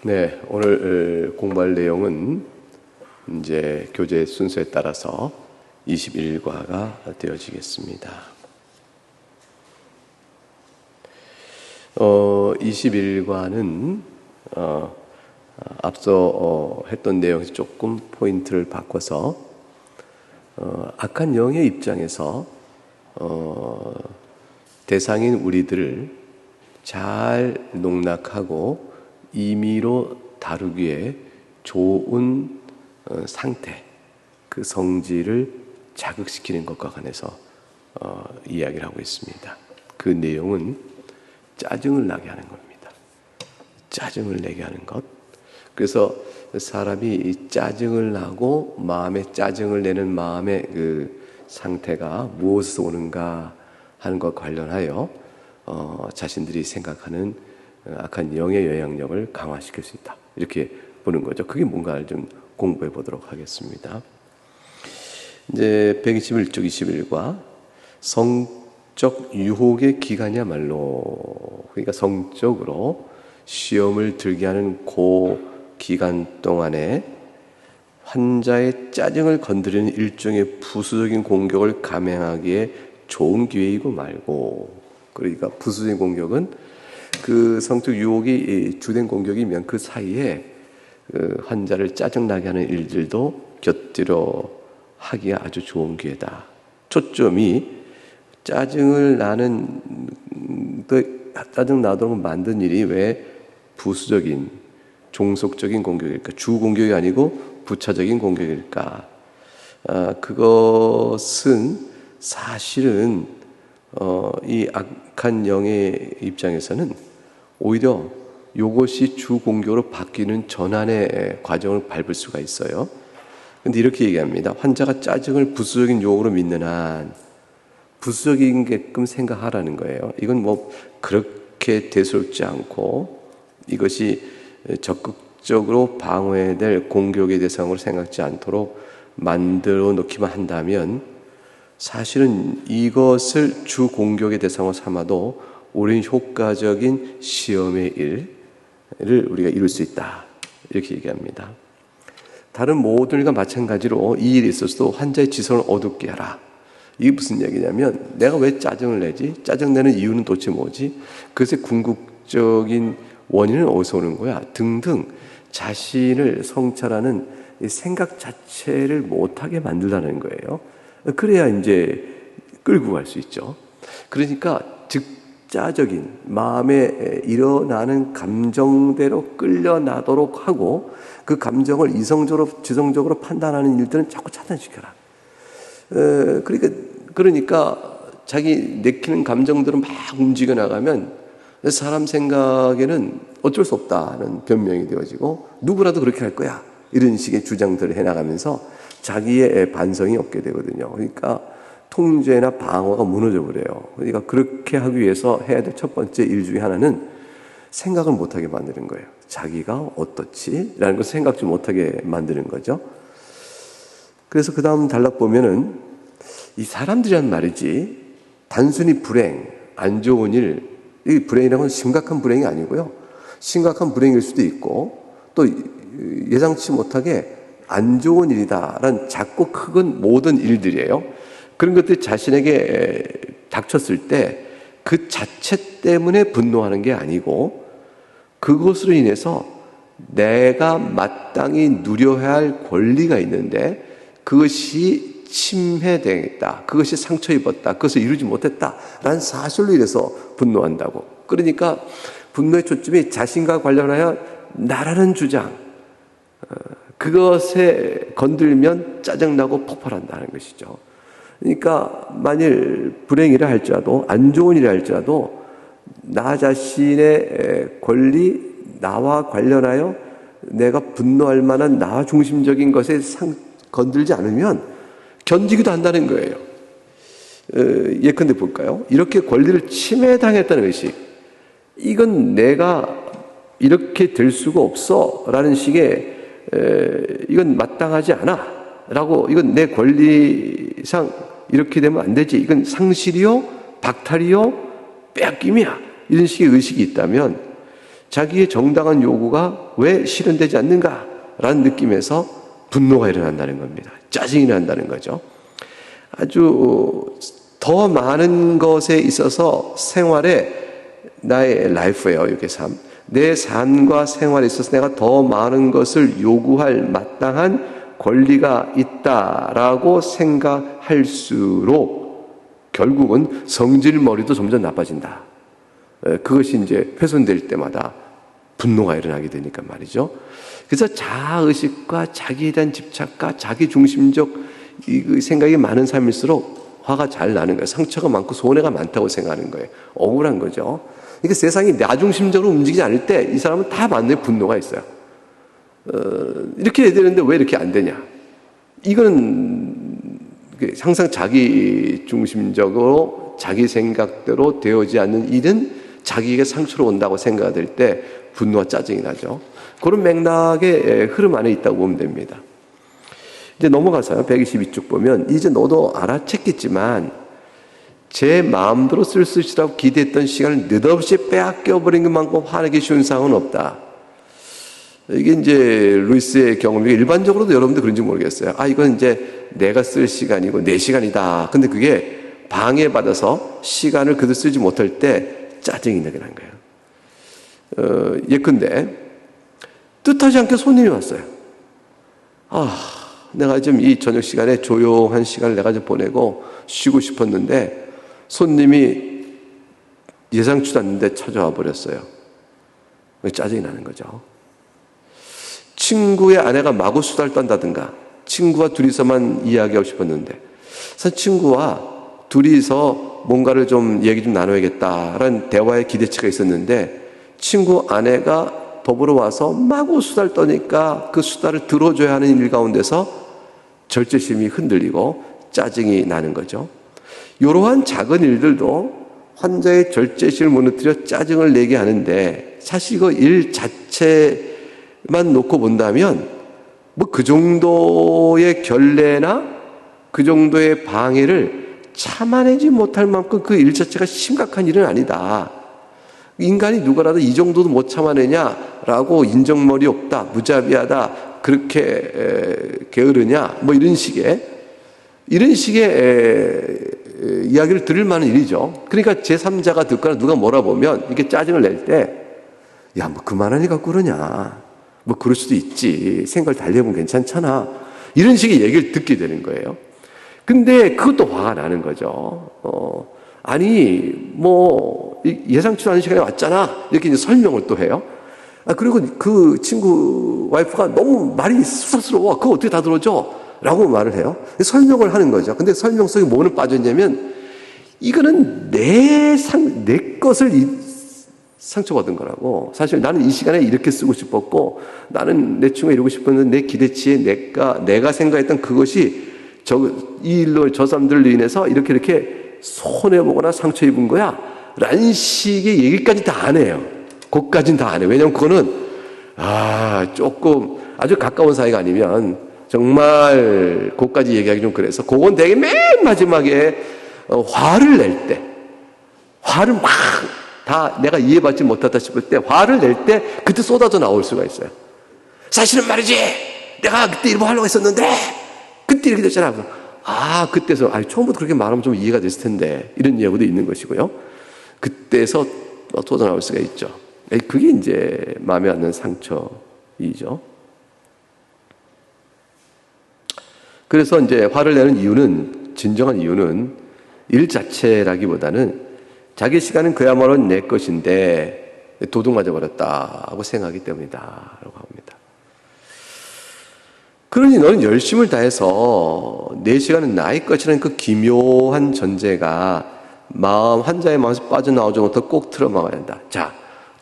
네, 오늘 공부할 내용은 이제 교재 순서에 따라서 21과가 되어지겠습니다. 21과는 앞서 했던 내용에서 조금 포인트를 바꿔서 악한 영의 입장에서 대상인 우리들을 잘 농락하고 임의로 다루기에 좋은 상태, 그 성질을 자극시키는 것과 관해서 이야기를 하고 있습니다. 그 내용은 짜증을 나게 하는 겁니다. 짜증을 내게 하는 것. 그래서 사람이 이 짜증을 나고 마음에 짜증을 내는 마음의 그 상태가 무엇에서 오는가 하는 것과 관련하여 자신들이 생각하는 악한 영의 영향력을 강화시킬 수 있다, 이렇게 보는 거죠. 그게 뭔가를 좀 공부해 보도록 하겠습니다. 이제 121쪽 21과 성적 유혹의 기간이야말로, 그러니까 성적으로 시험을 들게 하는 그 기간 동안에 환자의 짜증을 건드리는 일종의 부수적인 공격을 감행하기에 좋은 기회이고 말고, 그러니까 부수적인 공격은 그 성적 유혹이 주된 공격이면 그 사이에 그 환자를 짜증나게 하는 일들도 곁들여 하기가 아주 좋은 기회다. 초점이 짜증을 나는, 짜증 나도록 만든 일이 왜 부수적인 종속적인 공격일까? 주 공격이 아니고 부차적인 공격일까? 그것은 사실은 이 악한 영의 입장에서는 오히려 이것이 주 공격으로 바뀌는 전환의 과정을 밟을 수가 있어요. 그런데 이렇게 얘기합니다. 환자가 짜증을 부수적인 유혹으로 믿는 한 부수적인 게끔 생각하라는 거예요. 이건 뭐 그렇게 대수롭지 않고 이것이 적극적으로 방어해야 공격의 대상으로 생각지 않도록 만들어 놓기만 한다면 사실은 이것을 주 공격의 대상으로 삼아도 우리는 효과적인 시험의 일을 우리가 이룰 수 있다, 이렇게 얘기합니다. 다른 모든 일과 마찬가지로 이 일에 있어서도 환자의 지성을 어둡게 하라. 이게 무슨 얘기냐면 내가 왜 짜증을 내지? 짜증내는 이유는 도대체 뭐지? 그것의 궁극적인 원인은 어디서 오는 거야? 등등 자신을 성찰하는 생각 자체를 못하게 만들라는 거예요. 그래야 이제 끌고 갈 수 있죠. 그러니까 즉자적인 마음에 일어나는 감정대로 끌려나도록 하고 그 감정을 이성적으로 지성적으로 판단하는 일들은 자꾸 차단시켜라. 그러니까 자기 내키는 감정들은 막 움직여 나가면 사람 생각에는 어쩔 수 없다는 변명이 되어지고 누구라도 그렇게 할 거야, 이런 식의 주장들을 해나가면서 자기의 반성이 없게 되거든요. 그러니까 통제나 방어가 무너져 버려요. 그러니까 그렇게 하기 위해서 해야 될 첫 번째 일 중에 하나는 생각을 못하게 만드는 거예요. 자기가 어떻지? 라는 것을 생각지 못하게 만드는 거죠. 그래서 그 다음 단락 보면은 이 사람들이란 말이지 단순히 불행, 안 좋은 일, 이 불행이라는 건 심각한 불행이 아니고요. 심각한 불행일 수도 있고 또 예상치 못하게 안 좋은 일이다라는 작고 큰 모든 일들이에요. 그런 것들이 자신에게 닥쳤을 때 그 자체 때문에 분노하는 게 아니고 그것으로 인해서 내가 마땅히 누려야 할 권리가 있는데 그것이 침해되겠다, 그것이 상처 입었다, 그것을 이루지 못했다라는 사실로 인해서 분노한다고. 그러니까 분노의 초점이 자신과 관련하여 나라는 주장, 그것에 건들면 짜증나고 폭발한다는 것이죠. 그러니까 만일 불행이라 할지라도, 안 좋은 일이라 할지라도 나 자신의 권리, 나와 관련하여 내가 분노할 만한 나 중심적인 것에 건들지 않으면 견디기도 한다는 거예요. 예컨대 볼까요? 이렇게 권리를 침해당했다는 의식, 이건 내가 이렇게 될 수가 없어 라는 식의 이건 마땅하지 않아 라고, 이건 내 권리상 이렇게 되면 안 되지, 이건 상실이요, 박탈이요, 빼앗김이야, 이런 식의 의식이 있다면 자기의 정당한 요구가 왜 실현되지 않는가라는 느낌에서 분노가 일어난다는 겁니다. 짜증이 난다는 거죠. 아주 더 많은 것에 있어서 생활에 나의 라이프예요. 이게 삶. 내 삶과 생활에 있어서 내가 더 많은 것을 요구할 마땅한 권리가 있다라고 생각할수록 결국은 성질머리도 점점 나빠진다. 그것이 이제 훼손될 때마다 분노가 일어나게 되니까 말이죠. 그래서 자아의식과 자기에 대한 집착과 자기중심적 생각이 많은 삶일수록 화가 잘 나는 거예요. 상처가 많고 손해가 많다고 생각하는 거예요. 억울한 거죠. 그러니까 세상이 나중심적으로 움직이지 않을 때 이 사람은 다 만나에 분노가 있어요. 이렇게 해야 되는데 왜 이렇게 안 되냐. 이거는 항상 자기중심적으로 자기 생각대로 되어지지 않는 일은 자기에게 상처로 온다고 생각될 때 분노와 짜증이 나죠. 그런 맥락의 흐름 안에 있다고 보면 됩니다. 이제 넘어가서요. 122쪽 보면 이제 너도 알아챘겠지만 제 마음대로 쓸 수 있으라고 기대했던 시간을 느닷없이 빼앗겨버린 것만큼 화내기 쉬운 상황은 없다. 이게 이제 루이스의 경험이 일반적으로도 여러분들 그런지 모르겠어요. 이건 이제 내가 쓸 시간이고 내 시간이다. 근데 그게 방해받아서 시간을 그대로 쓰지 못할 때 짜증이 나게 난 거예요. 예컨대 뜻하지 않게 손님이 왔어요. 내가 좀 이 저녁 시간에 조용한 시간을 내가 좀 보내고 쉬고 싶었는데 손님이 예상치도 않는데 찾아와 버렸어요. 짜증이 나는 거죠. 친구의 아내가 마구 수다를 떤다든가 친구와 둘이서만 이야기하고 싶었는데 사실 친구와 둘이서 뭔가를 좀 얘기 좀 나눠야겠다라는 대화의 기대치가 있었는데 친구 아내가 더불어 와서 마구 수다를 떠니까 그 수다를 들어줘야 하는 일 가운데서 절제심이 흔들리고 짜증이 나는 거죠. 이러한 작은 일들도 환자의 절제심을 무너뜨려 짜증을 내게 하는데 사실 이거 일 자체만 놓고 본다면 뭐 그 정도의 결례나 그 정도의 방해를 참아내지 못할 만큼 그 일 자체가 심각한 일은 아니다. 인간이 누구라도 이 정도도 못 참아내냐라고 인정머리 없다, 무자비하다, 그렇게 게으르냐, 뭐 이런 식의 이야기를 들을 만한 일이죠. 그러니까 제3자가 듣거나 누가 몰아보면 이게 짜증을 낼 때, 야, 뭐 그만하니까 그러냐. 뭐 그럴 수도 있지. 생각을 달리해보면 괜찮잖아. 이런 식의 얘기를 듣게 되는 거예요. 근데 그것도 화가 나는 거죠. 뭐 예상치도 않은 시간에 왔잖아. 이렇게 이제 설명을 또 해요. 그리고 그 친구 와이프가 너무 말이 쑥스러워. 그거 어떻게 다 들어줘? 라고 말을 해요. 설명을 하는 거죠. 근데 설명 속에 뭐는 빠졌냐면 이거는 내 것을 상처받은 거라고. 사실 나는 이 시간에 이렇게 쓰고 싶었고 나는 내 친구가 이러고 싶었는데 내 기대치에 내가 생각했던 그것이 이 일로 저 사람들로 인해서 이렇게 손해보거나 상처 입은 거야 라는 식의 얘기까지 다 안 해요. 그것까지는 다 안 해요. 왜냐면 그거는 조금 아주 가까운 사이가 아니면 정말 그것까지 얘기하기 좀 그래서 그건 되게 맨 마지막에 화를 낼 때 화를 막 다 내가 이해받지 못하다 싶을 때 화를 낼 때 그때 쏟아져 나올 수가 있어요. 사실은 말이지 내가 그때 이러고 하려고 했었는데 그때 이렇게 됐잖아. 그때서 처음부터 그렇게 말하면 좀 이해가 됐을 텐데 이런 이야기도 있는 것이고요. 그때서 쏟아 나올 수가 있죠. 그게 이제 마음에 안 드는 상처이죠. 그래서 이제 화를 내는 이유는 진정한 이유는 일 자체라기보다는 자기 시간은 그야말로 내 것인데 도둑 맞아버렸다고 생각하기 때문이다라고 합니다. 그러니 너는 열심을 다해서 내 시간은 나의 것이라는 그 기묘한 전제가 환자의 마음에서 빠져나오지 못하고 꼭 틀어막아야 한다. 자,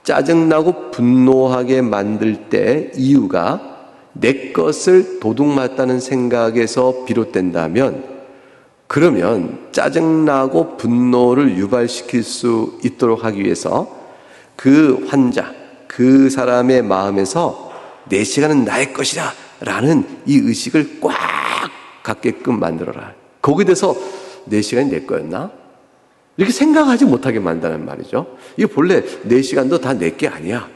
짜증나고 분노하게 만들 때 이유가 내 것을 도둑 맞다는 생각에서 비롯된다면 그러면 짜증나고 분노를 유발시킬 수 있도록 하기 위해서 그 환자, 그 사람의 마음에서 내 시간은 나의 것이다 라는 이 의식을 꽉 갖게끔 만들어라. 거기에 대해서 내 시간이 내 거였나? 이렇게 생각하지 못하게 만든다는 말이죠. 이게 본래 내 시간도 다 내 게 아니야.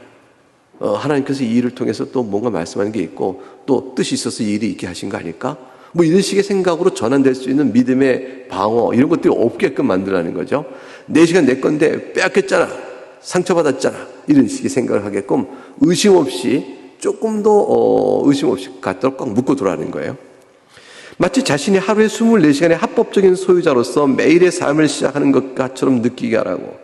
하나님께서 이 일을 통해서 또 뭔가 말씀하는 게 있고 또 뜻이 있어서 이 일이 있게 하신 거 아닐까? 뭐 이런 식의 생각으로 전환될 수 있는 믿음의 방어 이런 것들이 없게끔 만들라는 거죠. 내 시간 내 건데 빼앗겼잖아. 상처받았잖아. 이런 식의 생각을 하게끔 의심 없이 조금 더 의심 없이 갖도록 꽉 묶고 들어가는 거예요. 마치 자신이 하루에 24시간의 합법적인 소유자로서 매일의 삶을 시작하는 것처럼 느끼게 하라고.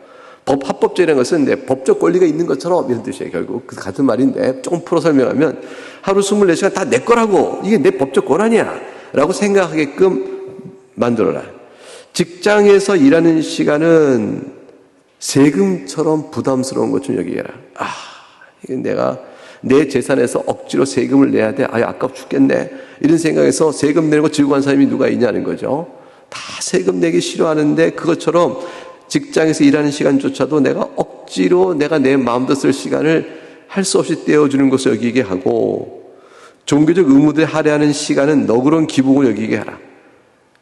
합법적이라는 것은 내 법적 권리가 있는 것처럼 이런 뜻이에요. 결국 같은 말인데 조금 풀어 설명하면 하루 24시간 다 내 거라고 이게 내 법적 권한이야 라고 생각하게끔 만들어라. 직장에서 일하는 시간은 세금처럼 부담스러운 것 좀 여기해라. 이게 내가 내 재산에서 억지로 세금을 내야 돼. 아깝 죽겠네. 이런 생각에서 세금 내고 즐거운 사람이 누가 있냐는 거죠. 다 세금 내기 싫어하는데 그것처럼 직장에서 일하는 시간조차도 내가 억지로 내가 내 마음대로 쓸 시간을 할 수 없이 떼어주는 것을 여기게 하고 종교적 의무들 할애하는 시간은 너그러운 기복을 여기게 하라.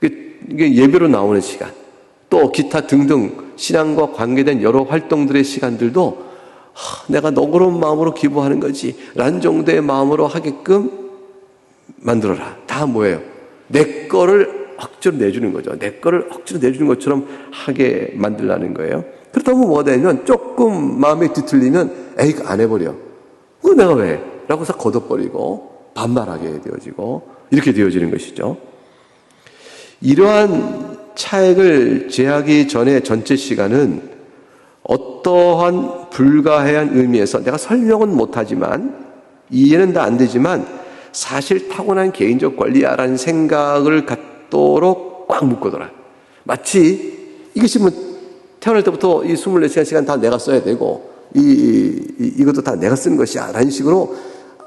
이게 예배로 나오는 시간 또 기타 등등 신앙과 관계된 여러 활동들의 시간들도 내가 너그러운 마음으로 기부하는 거지 라는 정도의 마음으로 하게끔 만들어라. 다 뭐예요? 내 거를 억지로 내주는 거죠. 내 거를 억지로 내주는 것처럼 하게 만들라는 거예요. 그렇다면 뭐가 되냐면 조금 마음에 뒤틀리면 에이 안 해버려. 그거 내가 왜? 라고 해서 걷어버리고 반발하게 되어지고 이렇게 되어지는 것이죠. 이러한 차액을 제하기 전에 전체 시간은 어떠한 불가해한 의미에서 내가 설명은 못하지만 이해는 다 안 되지만 사실 타고난 개인적 권리야라는 생각을 갖도록 꽉 묶어둬라. 마치 이것이 뭐 태어날 때부터 이 24시간 다 내가 써야 되고 이것도 다 내가 쓰는 것이야 라는 식으로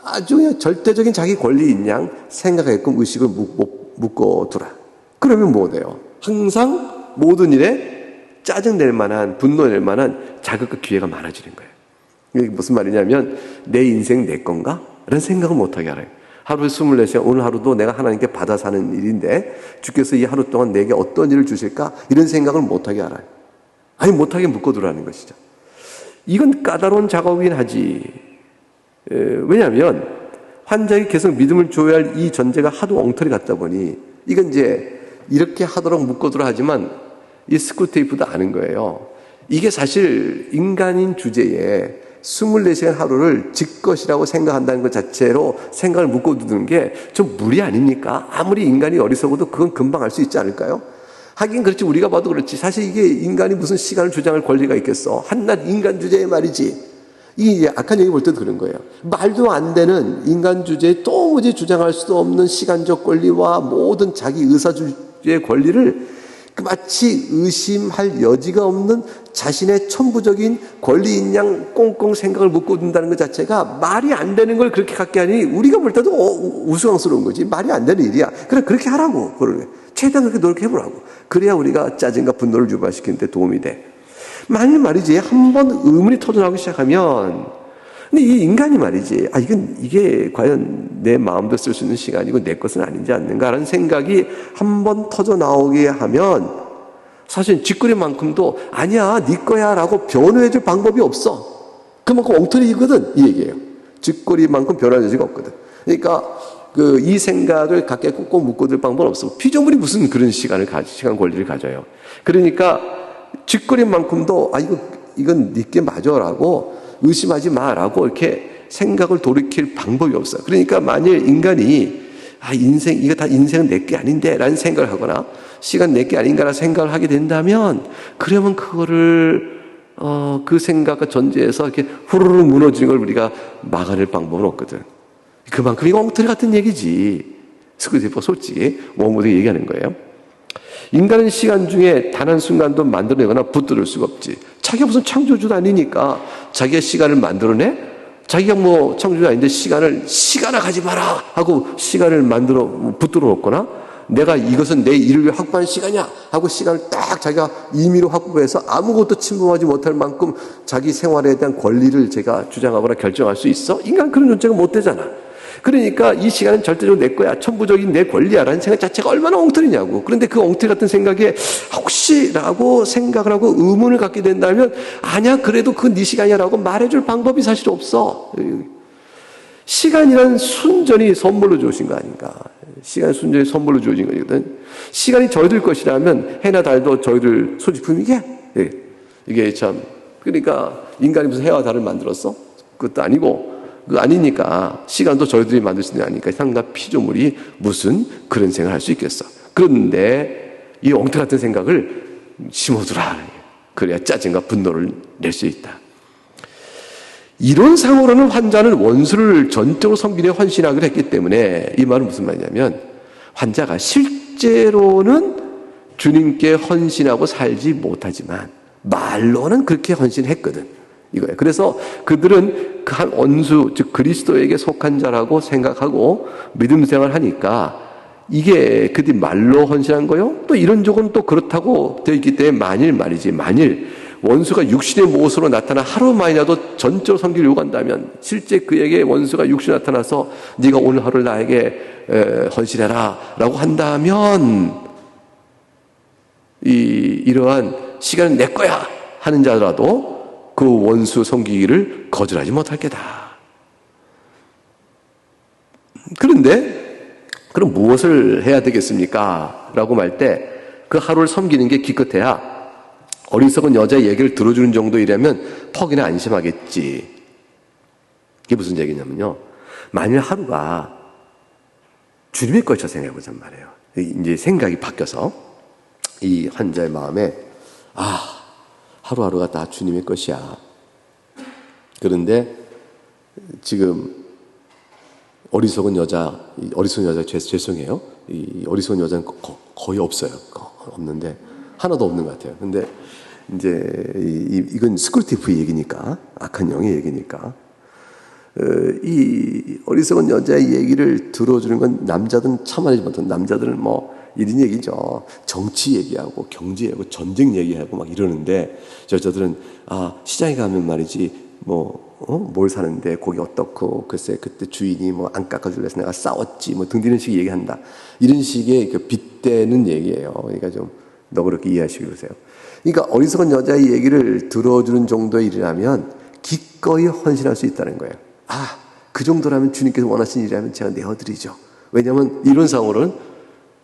아주 그냥 절대적인 자기 권리인 양 생각하게끔 의식을 묶어두라. 그러면 뭐 돼요? 항상 모든 일에 짜증낼 만한, 분노낼 만한 자극과 기회가 많아지는 거예요. 이게 무슨 말이냐면 내 인생 내 건가? 라는 생각을 못하게 하라요. 하루에 24시간, 오늘 하루도 내가 하나님께 받아 사는 일인데 주께서 이 하루 동안 내게 어떤 일을 주실까? 이런 생각을 못하게 하라요. 아니 못하게 묶어두라는 것이죠. 이건 까다로운 작업이긴 하지. 왜냐하면 환자에게 계속 믿음을 줘야 할 이 전제가 하도 엉터리 같다 보니 이건 이제 이렇게 하도록 묶어두라 하지만 이 스크루테이프도 아는 거예요. 이게 사실 인간인 주제에 24시간 하루를 지 것이라고 생각한다는 것 자체로 생각을 묶어두는 게 좀 무리 아닙니까? 아무리 인간이 어리석어도 그건 금방 알 수 있지 않을까요? 하긴 그렇지 우리가 봐도 그렇지 사실 이게 인간이 무슨 시간을 주장할 권리가 있겠어. 한낱 인간 주제의 말이지. 이 악한 얘기 볼 때도 그런 거예요. 말도 안 되는 인간 주제에 도무지 주장할 수도 없는 시간적 권리와 모든 자기 의사주의 권리를 마치 의심할 여지가 없는 자신의 천부적인 권리인 양 꽁꽁 생각을 묶어둔다는 것 자체가 말이 안 되는 걸 그렇게 갖게 하니 우리가 볼 때도 우스꽝스러운 거지. 말이 안 되는 일이야. 그래 그렇게 하라고. 최대한 그렇게 노력해보라고. 그래야 우리가 짜증과 분노를 유발시키는 데 도움이 돼. 만일 말이지 한번 의문이 터져나오기 시작하면 근데 이 인간이 말이지 이게 과연 내 마음대로 쓸 수 있는 시간이고 내 것은 아닌지 않는가라는 생각이 한번 터져나오게 하면 사실 짓거리만큼도 아니야 네 거야 라고 변호해줄 방법이 없어. 그만큼 엉터리거든 이 얘기예요. 짓거리만큼 변호할 여지가 없거든. 그러니까 이 생각을 갖게 꼭 묶어둘 방법은 없어. 피조물이 무슨 그런 시간 권리를 가져요. 그러니까 짓거리만큼도 이건 네게 맞아라고 의심하지 마라고 이렇게 생각을 돌이킬 방법이 없어요. 그러니까 만일 인간이 이거 다 인생은 내게 아닌데 라는 생각을 하거나 시간 내게 아닌가라는 생각을 하게 된다면 그러면 그거를 그 생각과 전제해서 이렇게 후루룩 무너지는 걸 우리가 막아낼 방법은 없거든. 그만큼 이거 엉터리 같은 얘기지. 스크루테이프가 솔직히 원고들이 얘기하는 거예요. 인간은 시간 중에 단 한순간도 만들어내거나 붙들을 수가 없지. 자기가 무슨 창조주도 아니니까 자기가 시간을 만들어내? 자기가 뭐 창조주도 아닌데 시간아 가지 마라 하고 시간을 붙들어 놓거나 내가 이것은 내 일을 위해 확보한 시간이야 하고 시간을 딱 자기가 임의로 확보해서 아무것도 침범하지 못할 만큼 자기 생활에 대한 권리를 제가 주장하거나 결정할 수 있어? 인간 그런 존재가 못 되잖아. 그러니까 이 시간은 절대적으로 내 거야, 천부적인 내 권리야라는 생각 자체가 얼마나 엉터리냐고. 그런데 그 엉터리 같은 생각에 혹시라고 생각을 하고 의문을 갖게 된다면, 아니야, 그래도 그 네 시간이야라고 말해줄 방법이 사실 없어. 시간이란 순전히 선물로 주어진 거 아닌가. 시간이 순전히 선물로 주어진 거거든. 시간이 저희들 것이라면 해나 달도 저희들 소지품이게. 이게 참, 그러니까 인간이 무슨 해와 달을 만들었어? 그것도 아니고, 그거 아니니까 시간도 저희들이 만들 수 있는 게 아니니까 상가 피조물이 무슨 그런 생각을 할 수 있겠어. 그런데 이 엉터 같은 생각을 심어두라. 그래야 짜증과 분노를 낼 수 있다. 이론상으로는 환자는 원수를 전적으로 섬기려 헌신하기로 했기 때문에, 이 말은 무슨 말이냐면 환자가 실제로는 주님께 헌신하고 살지 못하지만 말로는 그렇게 헌신했거든, 이거예요. 그래서 그들은 그 한 원수, 즉 그리스도에게 속한 자라고 생각하고 믿음 생활하니까 이게 그들이 말로 헌신한 거요? 또 이런 쪽은 또 그렇다고 되어 있기 때문에 만일 원수가 육신의 모습으로 나타나 하루만이라도 전적으로 섬기를 요구한다면, 실제 그에게 원수가 육신으로 나타나서 네가 오늘 하루를 나에게 헌신해라 라고 한다면, 이러한 시간은 내 거야 하는 자라도 그 원수 섬기기를 거절하지 못할 게다. 그런데 그럼 무엇을 해야 되겠습니까? 라고 말 때 그 하루를 섬기는 게 기껏해야 어리석은 여자의 얘기를 들어주는 정도이라면 퍽이나 안심하겠지. 이게 무슨 얘기냐면요, 만일 하루가 주님의 것이라 생각해보잔 말이에요. 이제 생각이 바뀌어서 이 환자의 마음에, 하루하루가 다 주님의 것이야. 그런데 지금 어리석은 여자 죄송해요. 이 어리석은 여자는 거의 없어요. 없는데, 하나도 없는 것 같아요. 근데 이제 이건 스쿨티프의 얘기니까, 악한 영의 얘기니까, 이 어리석은 여자의 얘기를 들어주는 건 남자들은 참 알지 못한, 남자들은 뭐 이런 얘기죠. 정치 얘기하고 경제 얘기하고 전쟁 얘기하고 막 이러는데, 여자들은 시장에 가면 말이지 뭘 사는데 고기 어떻고, 글쎄 그때 주인이 뭐 안 깎아줄래서 내가 싸웠지 뭐 등등 이런 식의 얘기한다. 이런 식의 그 빗대는 얘기예요. 그러니까 좀 너그럽게 이해하시기 그러세요. 그러니까 어리석은 여자의 얘기를 들어주는 정도의 일이라면 기꺼이 헌신할 수 있다는 거예요. 그 정도라면 주님께서 원하시는 일이라면 제가 내어드리죠. 왜냐하면 이론상으로는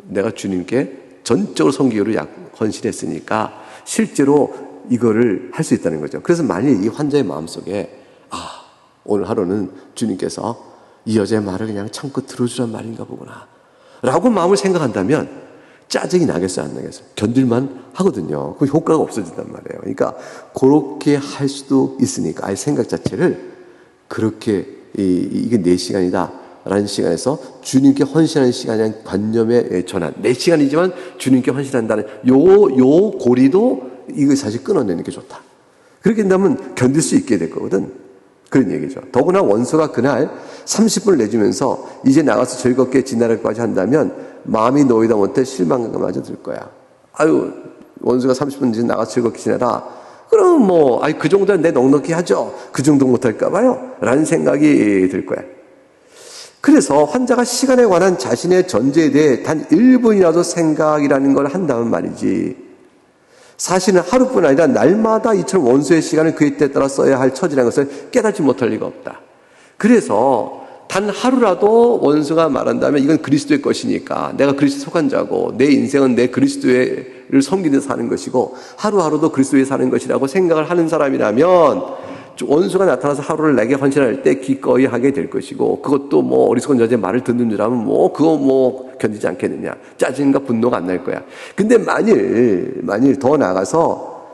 내가 주님께 전적으로 섬기기로 헌신했으니까 실제로 이거를 할 수 있다는 거죠. 그래서 만일 이 환자의 마음속에 오늘 하루는 주님께서 이 여자의 말을 그냥 참고 들어주란 말인가 보구나 라고 마음을 생각한다면 짜증이 나겠어요, 안 나겠어요? 견딜만 하거든요. 그 효과가 없어진단 말이에요. 그러니까 그렇게 할 수도 있으니까 아예 생각 자체를 그렇게 이게 내 시간이다 라는 시간에서 주님께 헌신하는 시간이라는 관념의 전환, 내 시간이지만 주님께 헌신한다는 요 고리도 이거 사실 끊어내는 게 좋다. 그렇게 된다면 견딜 수 있게 될 거거든. 그런 얘기죠. 더구나 원수가 그날 30분을 내주면서 이제 나가서 즐겁게 지나갈까지 한다면 마음이 놓이다 못해 실망감마저 들 거야. 원수가 30분 이제 나가서 즐겁게 지내라. 그럼 그 정도는 내 넉넉히 하죠. 그 정도 못할까 봐요. 라는 생각이 들 거야. 그래서 환자가 시간에 관한 자신의 전제에 대해 단 1분이라도 생각이라는 걸 한다면 말이지, 사실은 하루뿐 아니라 날마다 이처럼 원수의 시간을 그의 때에 따라 써야 할 처지라는 것을 깨닫지 못할 리가 없다. 그래서 단 하루라도 원수가 말한다면 이건 그리스도의 것이니까, 내가 그리스도에 속한 자고 내 인생은 내 그리스도를 섬기는 데 사는 것이고 하루하루도 그리스도에 사는 것이라고 생각을 하는 사람이라면 원수가 나타나서 하루를 내게 헌신할 때 기꺼이 하게 될 것이고, 그것도 어리석은 여자의 말을 듣는 줄 알면 그거 견디지 않겠느냐. 짜증과 분노가 안 날 거야. 근데 만일 더 나아가서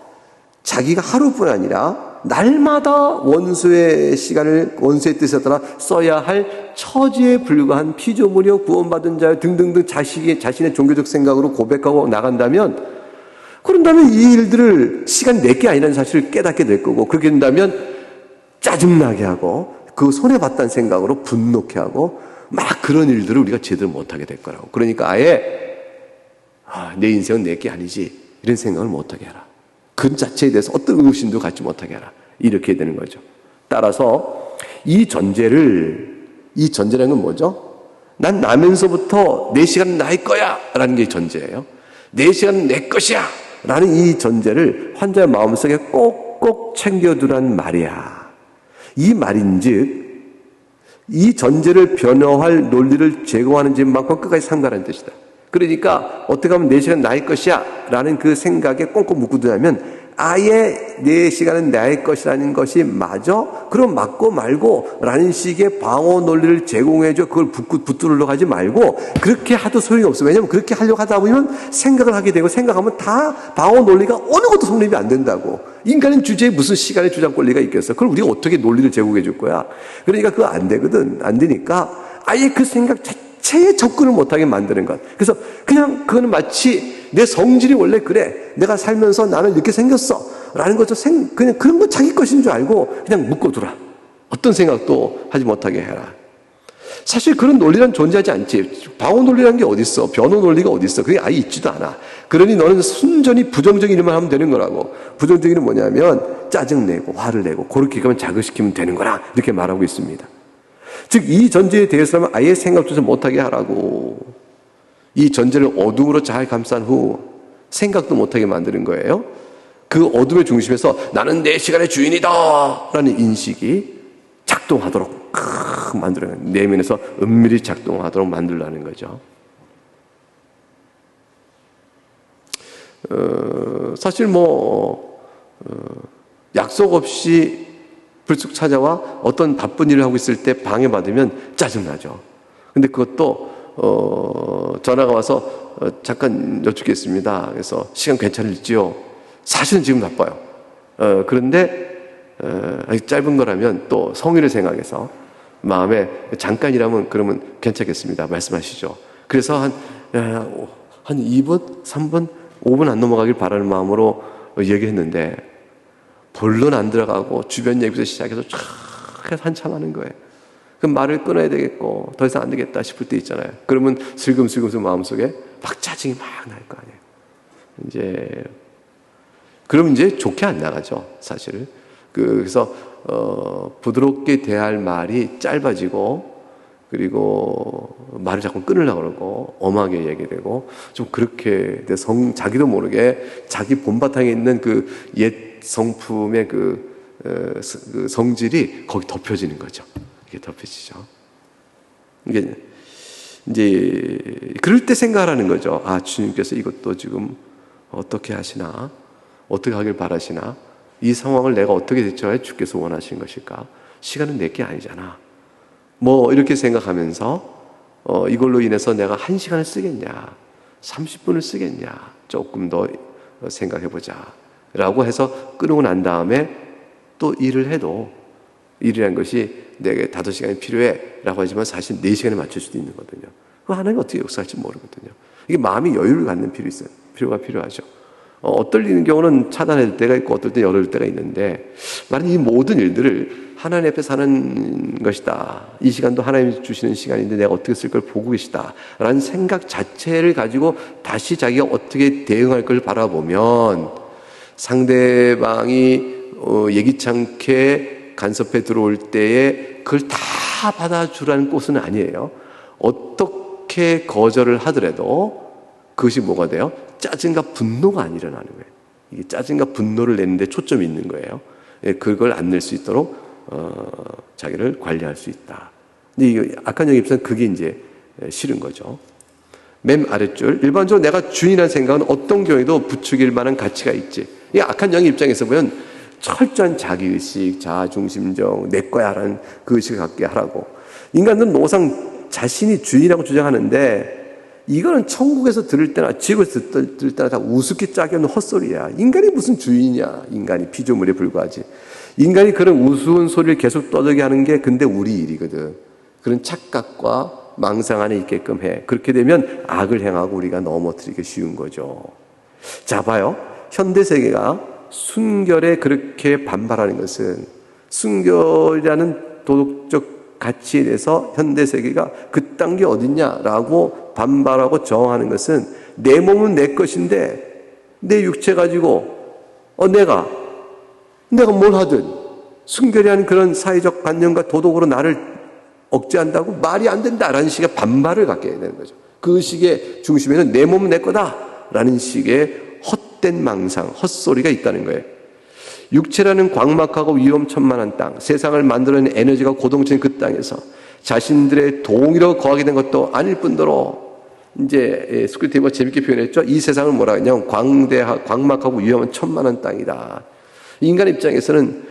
자기가 하루뿐 아니라 날마다 원수의 시간을 원수의 뜻에 따라 써야 할 처지에 불과한 피조물이요 구원받은 자요 등등등 자신의 종교적 생각으로 고백하고 나간다면, 그런다면 이 일들을 시간 내게 아니라는 사실을 깨닫게 될 거고, 그렇게 된다면 짜증나게 하고 그 손해봤다는 생각으로 분노케 하고 막 그런 일들을 우리가 제대로 못하게 될 거라고. 그러니까 아예 내 인생은 내게 아니지 이런 생각을 못하게 해라. 그 자체에 대해서 어떤 의심도 갖지 못하게 해라. 이렇게 되는 거죠. 따라서 이 전제를 이 전제라는 건 뭐죠? 난 나면서부터 내 시간은 나의 거야 라는 게 전제예요. 내 시간은 내 것이야 라는 이 전제를 환자의 마음속에 꼭꼭 챙겨두라는 말이야. 이 말인즉 이 전제를 변호할 논리를 제공하는 집만큼 끝까지 삼가라는 뜻이다. 그러니까 어떻게 하면 내 시간은 나의 것이야 라는 그 생각에 꽁꽁 묶고 두냐면 아예 내 시간은 나의 것이라는 것이 맞아? 그럼 맞고 말고 라는 식의 방어 논리를 제공해줘. 그걸 붙들으려고 하지 말고 그렇게 하도 소용이 없어. 왜냐하면 그렇게 하려고 하다 보면 생각을 하게 되고 생각하면 다 방어 논리가 어느 것도 성립이 안 된다고. 인간은 주제에 무슨 시간의 주장 권리가 있겠어. 그걸 우리가 어떻게 논리를 제공해 줄 거야. 그러니까 그거 안 되거든. 안 되니까 아예 그 생각 자체에 접근을 못하게 만드는 것. 그래서 그냥 그거는 마치 내 성질이 원래 그래. 내가 살면서 나는 이렇게 생겼어. 라는 것도 그냥 그런 거 자기 것인 줄 알고 그냥 묶어두라. 어떤 생각도 하지 못하게 해라. 사실 그런 논리란 존재하지 않지. 방어 논리라는 게 어디 있어? 변호 논리가 어디 있어? 그게 아예 있지도 않아. 그러니 너는 순전히 부정적인 일만 하면 되는 거라고. 부정적인 일은 뭐냐면 짜증내고 화를 내고 그렇게 가면 자극시키면 되는 거라. 이렇게 말하고 있습니다. 즉 이 전제에 대해서는 아예 생각조차 못하게 하라고. 이 전제를 어둠으로 잘 감싼 후 생각도 못하게 만드는 거예요. 그 어둠의 중심에서 나는 내 시간의 주인이다 라는 인식이 작동하도록 만들어요. 내면에서 은밀히 작동하도록 만들라는 거죠. 사실 약속 없이 불쑥 찾아와 어떤 바쁜 일을 하고 있을 때 방해받으면 짜증나죠. 근데 그것도 전화가 와서 잠깐 여쭙겠습니다. 그래서 시간 괜찮을지요? 사실은 지금 바빠요. 그런데 짧은 거라면 또 성의를 생각해서 마음에 잠깐이라면 그러면 괜찮겠습니다. 말씀하시죠. 그래서 한 2분, 3분, 5분 안 넘어가길 바라는 마음으로 얘기했는데 본론 안 들어가고 주변 얘기부터 시작해서 쫙 해서 한참 하는 거예요. 그럼 말을 끊어야 되겠고 더 이상 안 되겠다 싶을 때 있잖아요. 그러면 슬금슬금 마음속에 막 짜증이 막 날 거 아니에요. 그럼 이제 좋게 안 나가죠, 사실은. 그래서 부드럽게 대할 말이 짧아지고 그리고 말을 자꾸 끊으려고 그러고 엄하게 얘기되고 좀 그렇게 자기도 모르게 자기 본바탕에 있는 그 옛 성품의 그 성질이 거기 덮여지는 거죠. 이게 덮여지죠. 이게 이제 그럴 때 생각하라는 거죠. 아, 주님께서 이것도 지금 어떻게 하시나? 어떻게 하길 바라시나? 이 상황을 내가 어떻게 대처해 주께서 원하시는 것일까? 시간은 내게 아니잖아. 이렇게 생각하면서 이걸로 인해서 내가 1시간을 쓰겠냐? 30분을 쓰겠냐? 조금 더 생각해보자. 라고 해서 끊고 난 다음에 또 일을 해도 일이라는 것이 내게 5시간이 필요해 라고 하지만 사실 4시간에 맞출 수도 있는 거거든요. 그 하나님 어떻게 역사할지 모르거든요. 이게 마음이 여유를 갖는 필요가 필요하죠. 어떨리는 경우는 차단할 때가 있고 어떨 때 열을 때가 있는데 만약 이 모든 일들을 하나님 앞에 사는 것이다. 이 시간도 하나님이 주시는 시간인데 내가 어떻게 쓸 걸 보고 계시다. 라는 생각 자체를 가지고 다시 자기가 어떻게 대응할 걸 바라보면 상대방이 예기치 않게 간섭해 들어올 때에 그걸 다 받아주라는 꽃은 아니에요. 어떻게 거절을 하더라도 그것이 뭐가 돼요? 짜증과 분노가 안 일어나는 거예요. 이게 짜증과 분노를 내는데 초점이 있는 거예요. 그걸 안 낼 수 있도록 자기를 관리할 수 있다. 근데 이 악한 영 입장은 그게 이제 싫은 거죠. 맨 아랫줄 일반적으로 내가 주인이라는 생각은 어떤 경우에도 부추길 만한 가치가 있지. 이 악한 영의 입장에서 보면 철저한 자기의식, 자아중심적, 내 거야 라는 그 의식을 갖게 하라고. 인간들은 노상 자신이 주인이라고 주장하는데 이거는 천국에서 들을 때나 지옥에서 들을 때나 다 우습게 짝이 없는 헛소리야. 인간이 무슨 주인이야. 인간이 피조물에 불과하지. 인간이 그런 우스운 소리를 계속 떠들게 하는 게 근데 우리 일이거든. 그런 착각과 망상 안에 있게끔 해. 그렇게 되면 악을 행하고 우리가 넘어뜨리기 쉬운 거죠. 자, 봐요. 현대세계가 순결에 그렇게 반발하는 것은 순결이라는 도덕적 가치에 대해서 현대세계가 그딴 게 어딨냐라고 반발하고 저항하는 것은 내 몸은 내 것인데 내 육체 가지고 내가 뭘 하든 순결이라는 그런 사회적 관념과 도덕으로 나를 억제한다고 말이 안 된다라는 식의 반발을 갖게 되는 거죠. 그 식의 중심에는 내 몸은 내 거다라는 식의 헛된 망상, 헛소리가 있다는 거예요. 육체라는 광막하고 위험천만한 땅, 세상을 만들어낸 에너지가 고동치는 그 땅에서 자신들의 동의로 거하게 된 것도 아닐 뿐더러 이제 스크루테이프가 재밌게 표현했죠. 이 세상을 뭐라 하냐면 광막하고 위험한 천만한 땅이다. 인간 입장에서는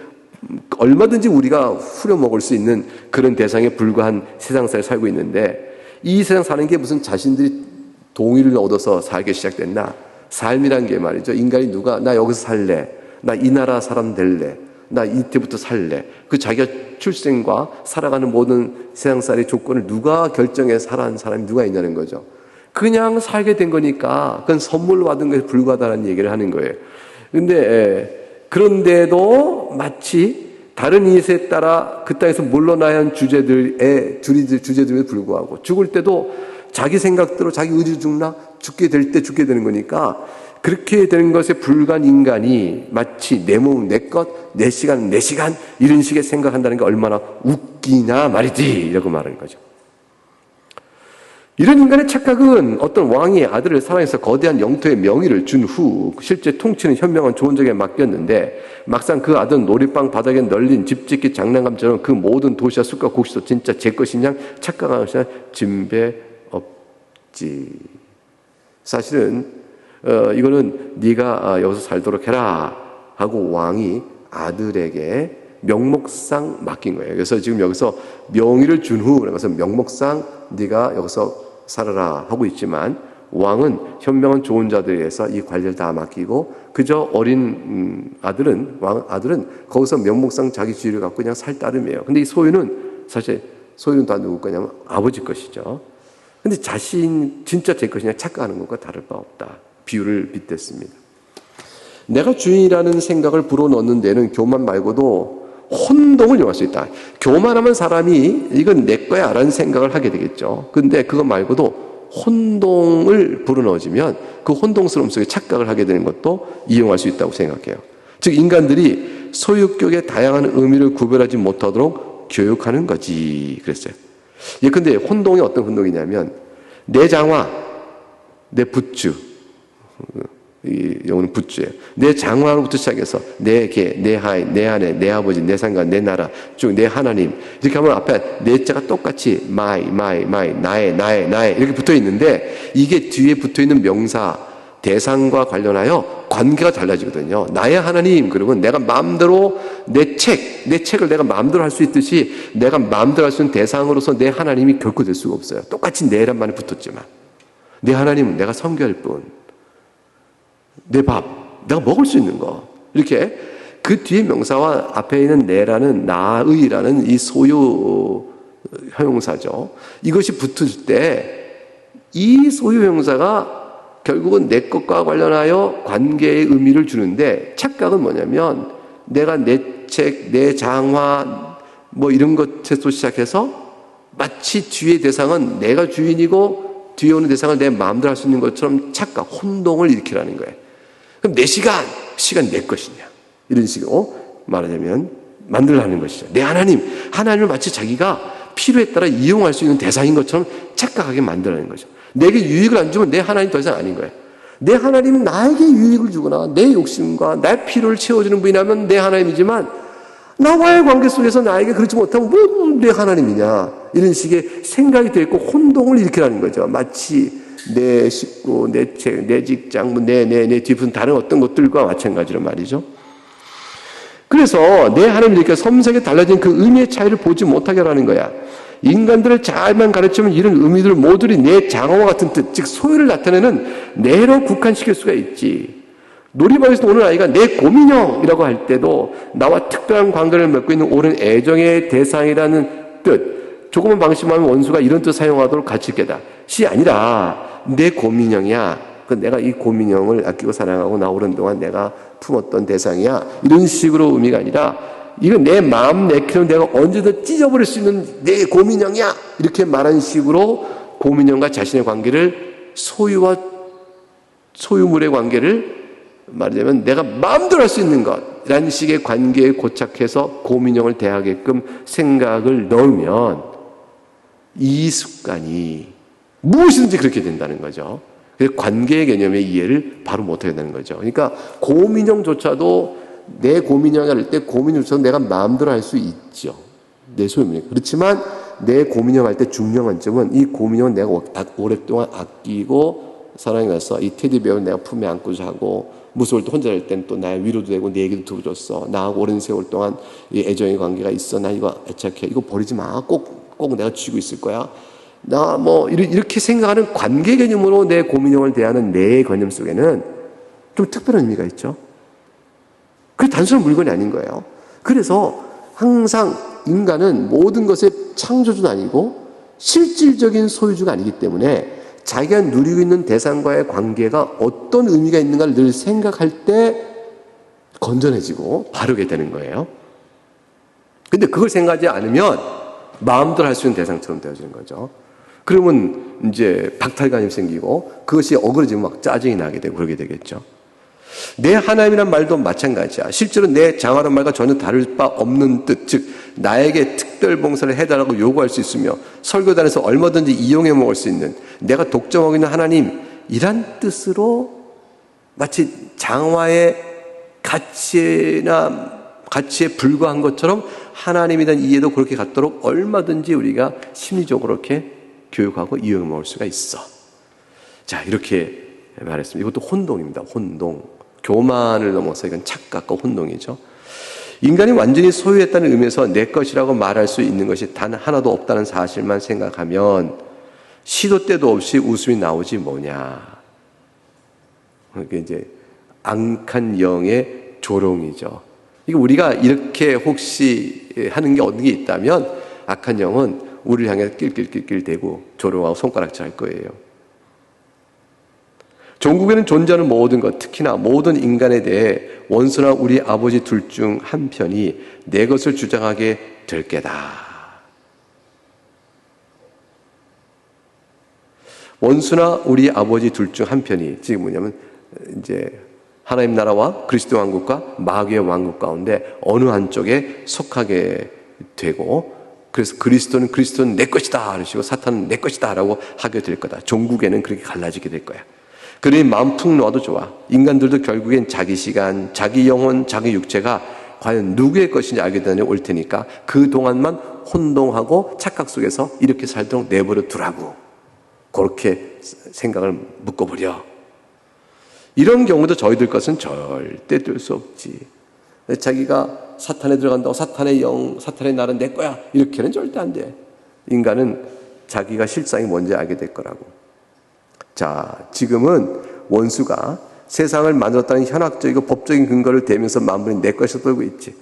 얼마든지 우리가 후려먹을 수 있는 그런 대상에 불과한 세상사에 살고 있는데 이 세상 사는 게 무슨 자신들이 동의를 얻어서 살게 시작됐나? 삶이란 게 말이죠. 인간이 누가 나 여기서 살래, 나 이 나라 사람 될래, 나 이때부터 살래. 그 자기가 출생과 살아가는 모든 세상살이의 조건을 누가 결정해서 살아가는 사람이 누가 있냐는 거죠. 그냥 살게 된 거니까 그건 선물 받은 것에 불과하다는 얘기를 하는 거예요. 그런데도 마치 다른 이세에 따라 그 땅에서 물러나야 한 주제들에 불구하고 죽을 때도 자기 생각대로 자기 의지로 죽게 될 때 죽게 되는 거니까 그렇게 되는 것에 불과한 인간이 마치 내 몸, 내 것, 내 시간, 내 시간 이런 식의 생각한다는 게 얼마나 웃기냐 말이지 라고 말하는 거죠. 이런 인간의 착각은 어떤 왕이 아들을 사랑해서 거대한 영토의 명의를 준 후 실제 통치는 현명한 조언적에 맡겼는데 막상 그 아들은 놀이방 바닥에 널린 집짓기 장난감처럼 그 모든 도시와 숲과 곡식도 진짜 제 것이냐 착각하는 것이냐 진배 없지. 사실은 이거는 네가 여기서 살도록 해라 하고 왕이 아들에게 명목상 맡긴 거예요. 그래서 지금 여기서 명의를 준 후 그래서 명목상 네가 여기서 살아라 하고 있지만 왕은 현명한 좋은 자들에 의해서 이 관리를 다 맡기고 그저 어린 아들은 거기서 명목상 자기 주의를 갖고 그냥 살 따름이에요. 근데 이 소유는 사실 소유는 다 누구 거냐면 아버지 것이죠. 근데 자신 진짜 제 것이냐 착각하는 것과 다를 바 없다. 비유를 빗댔습니다. 내가 주인이라는 생각을 불어넣는 데는 교만 말고도 혼동을 용할 수 있다. 교만하면 사람이 이건 내 거야 라는 생각을 하게 되겠죠. 근데 그거 말고도 혼동을 불어넣어지면 그 혼동스러움 속에 착각을 하게 되는 것도 이용할 수 있다고 생각해요. 즉 인간들이 소유격의 다양한 의미를 구별하지 못하도록 교육하는 거지 그랬어요. 근데 혼동이 어떤 혼동이냐면 내 장화, 내 붓주, 이 영어는 붓주예요. 내 장화로부터 시작해서 내 개, 내 하이, 내 아내, 내 아버지, 내 상관, 내 나라, 쭉 내 하나님 이렇게 하면 앞에 내 자가 똑같이 my, 나의 이렇게 붙어 있는데 이게 뒤에 붙어 있는 명사 대상과 관련하여 관계가 달라지거든요. 나의 하나님 그러면 내가 마음대로 내 책을 내가 마음대로 할 수 있듯이 내가 마음대로 할 수 있는 대상으로서 내 하나님이 결코 될 수가 없어요. 똑같이 내란 말이 붙었지만 내 하나님은 내가 섬겨할 뿐. 내 밥, 내가 먹을 수 있는 거. 이렇게 그 뒤에 명사와 앞에 있는 내라는 나의라는 이 소유 형용사죠. 이것이 붙을 때 이 소유 형용사가 결국은 내 것과 관련하여 관계의 의미를 주는데 착각은 뭐냐면 내가 내 책, 내 장화 뭐 이런 것에서 시작해서 마치 뒤의 대상은 내가 주인이고 뒤에 오는 대상을 내 마음대로 할 수 있는 것처럼 착각, 혼동을 일으키라는 거예요. 그럼 내 시간 내 것이냐 이런 식으로 말하자면 만들라는 것이죠. 내 하나님을 마치 자기가 필요에 따라 이용할 수 있는 대상인 것처럼 착각하게 만들라는 거죠. 내게 유익을 안 주면 내 하나님 더 이상 아닌 거예요. 내 하나님은 나에게 유익을 주거나 내 욕심과 내 필요를 채워주는 분이라면 내 하나님이지만 나와의 관계 속에서 나에게 그렇지 못하면 뭐 내 하나님이냐 이런 식의 생각이 되고 혼동을 일으키라는 거죠. 마치 내 식구, 내 책, 내 직장, 내 뒤에 다른 어떤 것들과 마찬가지로 말이죠. 그래서 내 하나님이 이렇게 섬세하게 달라진 그 의미의 차이를 보지 못하게 하라는 거야. 인간들을 잘만 가르치면 이런 의미들 모두를 내 장어와 같은 뜻, 즉 소유를 나타내는 내로 국한시킬 수가 있지. 놀이방에서 오는 아이가 내 고민형이라고 할 때도 나와 특별한 관계를 맺고 있는 옳은 애정의 대상이라는 뜻, 조금만 방심하면 원수가 이런 뜻 사용하도록 가르칠게다시 아니라 내 고민형이야. 내가 이 고민형을 아끼고 사랑하고 나 오랜 동안 내가 품었던 대상이야. 이런 식으로 의미가 아니라 이거 내 마음 내키는 내가 언제든 찢어버릴 수 있는 내 고민형이야. 이렇게 말하는 식으로 고민형과 자신의 관계를 소유물의 관계를 말하자면 내가 마음대로 할 수 있는 것이라는 식의 관계에 고착해서 고민형을 대하게끔 생각을 넣으면 이 습관이 무엇이든지 그렇게 된다는 거죠. 그래서 관계의 개념의 이해를 바로 못하게 되는 거죠. 그러니까 고민형조차도 내 고민형을 할 때 고민조차도 내가 마음대로 할 수 있죠. 내 소유입니다. 그렇지만 내 고민형 할 때 중요한 점은 이 고민형은 내가 오랫동안 아끼고 사랑해서 이 테디베어를 내가 품에 안고 자고 무서울 때 혼자 할 때는 또 나의 위로도 되고 내 얘기도 들어줬어. 나하고 오랜 세월 동안 이 애정의 관계가 있어. 나 이거 애착해. 이거 버리지 마. 꼭 내가 쥐고 있을 거야. 나 뭐 이렇게 생각하는 관계 개념으로 내 고민형을 대하는 내 개념 속에는 좀 특별한 의미가 있죠. 그게 단순한 물건이 아닌 거예요. 그래서 항상 인간은 모든 것의 창조주도 아니고 실질적인 소유주가 아니기 때문에 자기가 누리고 있는 대상과의 관계가 어떤 의미가 있는가를 늘 생각할 때 건전해지고 바르게 되는 거예요. 근데 그걸 생각하지 않으면 마음대로 할 수 있는 대상처럼 되어지는 거죠. 그러면 이제 박탈감이 생기고 그것이 어그러지면 막 짜증이 나게 되고 그러게 되겠죠. 내 하나님이란 말도 마찬가지야. 실제로 내 장하란 말과 전혀 다를 바 없는 뜻, 즉 나에게 특별 봉사를 해달라고 요구할 수 있으며 설교단에서 얼마든지 이용해 먹을 수 있는 내가 독점하고 있는 하나님이란 뜻으로 마치 장화의 가치에 불과한 것처럼 하나님에 대한 이해도 그렇게 갖도록 얼마든지 우리가 심리적으로 이렇게 교육하고 이용해 먹을 수가 있어. 자, 이렇게 말했습니다. 이것도 혼동입니다. 혼동. 교만을 넘어서 이건 착각과 혼동이죠. 인간이 완전히 소유했다는 의미에서 내 것이라고 말할 수 있는 것이 단 하나도 없다는 사실만 생각하면 시도 때도 없이 웃음이 나오지 뭐냐. 그게 이제 악한 영의 조롱이죠. 이거 우리가 이렇게 혹시 하는 게 어느 게 있다면 악한 영은 우리를 향해 낄낄낄낄 대고 조롱하고 손가락질 할 거예요. 종국에는 존재하는 모든 것, 특히나 모든 인간에 대해 원수나 우리 아버지 둘 중 한 편이 내 것을 주장하게 될 게다. 원수나 우리 아버지 둘 중 한 편이 지금 뭐냐면 이제 하나님 나라와 그리스도 왕국과 마귀의 왕국 가운데 어느 한쪽에 속하게 되고 그래서 그리스도는 내 것이다 그러시고 사탄은 내 것이다 라고 하게 될 거다. 종국에는 그렇게 갈라지게 될 거야. 그러니 마음 푹 놓아도 좋아. 인간들도 결국엔 자기 시간, 자기 영혼, 자기 육체가 과연 누구의 것인지 알게 되는 올 테니까 그 동안만 혼동하고 착각 속에서 이렇게 살도록 내버려 두라고 그렇게 생각을 묶어버려. 이런 경우도 저희들 것은 절대 될 수 없지. 자기가 사탄에 들어간다고 사탄의 영, 사탄의 날은 내 거야 이렇게는 절대 안 돼. 인간은 자기가 실상이 뭔지 알게 될 거라고. 자, 지금은 원수가 세상을 만들었다는 현학적이고 법적인 근거를 대면서 만물이 내 것이라 떨고 있지.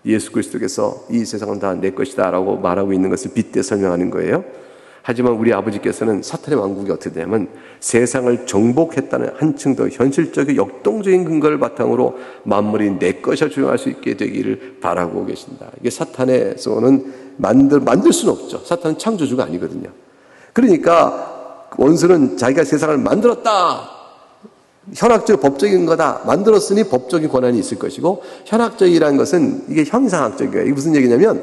예수 그리스도께서 이 세상은 다 내 것이다 라고 말하고 있는 것을 빗대 설명하는 거예요. 하지만 우리 아버지께서는 사탄의 왕국이 어떻게 되냐면 세상을 정복했다는 한층 더 현실적이고 역동적인 근거를 바탕으로 만물이 내 것이라 주장할 수 있게 되기를 바라고 계신다. 이게 사탄에서는 만들 수는 없죠. 사탄은 창조주가 아니거든요. 그러니까 원수는 자기가 세상을 만들었다. 현학적 법적인 거다. 만들었으니 법적인 권한이 있을 것이고 현학적이라는 것은 이게 형상학적이에요. 이게 무슨 얘기냐면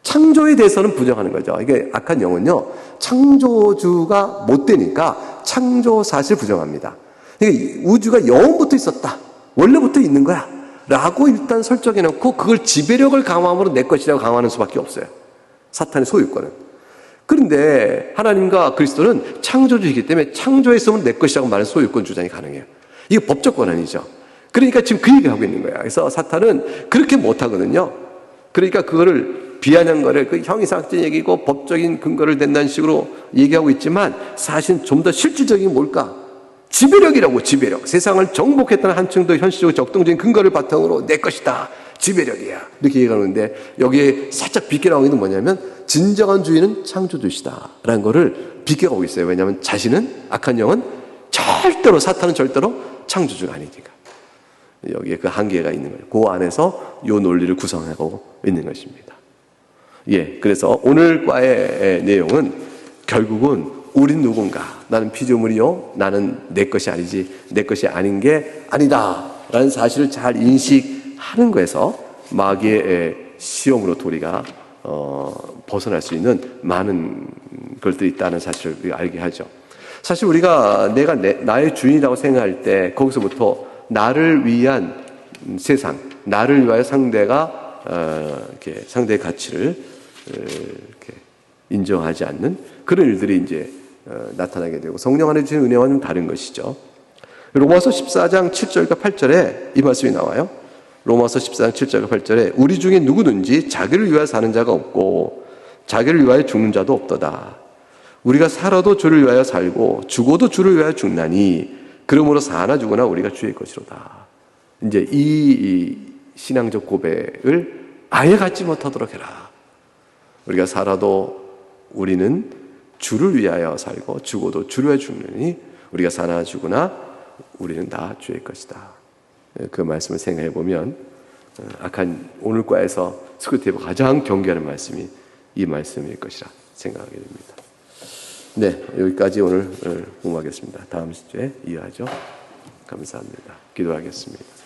창조에 대해서는 부정하는 거죠. 이게 악한 영은요. 창조주가 못 되니까 창조 사실을 부정합니다. 그러니까 우주가 영원부터 있었다. 원래부터 있는 거야. 라고 일단 설정해놓고 그걸 지배력을 강화함으로 내 것이라고 강화하는 수밖에 없어요. 사탄의 소유권은. 그런데 하나님과 그리스도는 창조주이기 때문에 창조했으면 내 것이라고 말하는 소유권 주장이 가능해요. 이게 법적 권한이죠. 그러니까 지금 그 얘기를 하고 있는 거야. 그래서 사탄은 그렇게 못하거든요. 그러니까 그거를 비아냥 거를 그 형이상학적인 얘기고 법적인 근거를 댄다는 식으로 얘기하고 있지만 사실은 좀 더 실질적인 뭘까? 지배력이라고. 지배력. 세상을 정복했다는 한층 더 현실적으로 적동적인 근거를 바탕으로 내 것이다. 지배력이야. 이렇게 얘기하는데 여기에 살짝 비껴나오는 게 뭐냐면 진정한 주인은 창조주시다 라는 거를 비껴가고 있어요. 왜냐하면 자신은 악한 영은 절대로 사탄은 절대로 창조주가 아니니까. 여기에 그 한계가 있는 거예요. 그 안에서 이 논리를 구성하고 있는 것입니다. 예, 그래서 오늘 과의 내용은 결국은 우린 누군가? 나는 피조물이요. 나는 내 것이 아니지. 내 것이 아닌 게 아니다 라는 사실을 잘 인식하는 거에서 마귀의 시험으로 우리가 벗어날 수 있는 많은 것들이 있다는 사실을 우리가 알게 하죠. 사실 우리가 내가 나의 주인이라고 생각할 때 거기서부터 나를 위한 세상, 나를 위하여 상대가 이렇게 상대의 가치를 이렇게 인정하지 않는 그런 일들이 이제 나타나게 되고 성령 안에 주신 은혜와는 다른 것이죠. 로마서 14장 7절과 8절에 이 말씀이 나와요. 로마서 14장 7절과 8절에 우리 중에 누구든지 자기를 위하여 사는 자가 없고 자기를 위하여 죽는 자도 없도다. 우리가 살아도 주를 위하여 살고 죽어도 주를 위하여 죽나니 그러므로 사나 죽으나 우리가 주의 것이로다. 이제 이 신앙적 고백을 아예 갖지 못하도록 해라. 우리가 살아도 우리는 주를 위하여 살고 죽어도 주를 위하여 죽느니 우리가 사나 죽으나 우리는 다 주의 것이다. 그 말씀을 생각해 보면 악한 오늘 과에서 스크루테이프 가장 경계하는 말씀이 이 말씀일 것이라 생각하게 됩니다. 네, 여기까지 오늘 공부하겠습니다. 다음 주에 이어하죠. 감사합니다. 기도하겠습니다.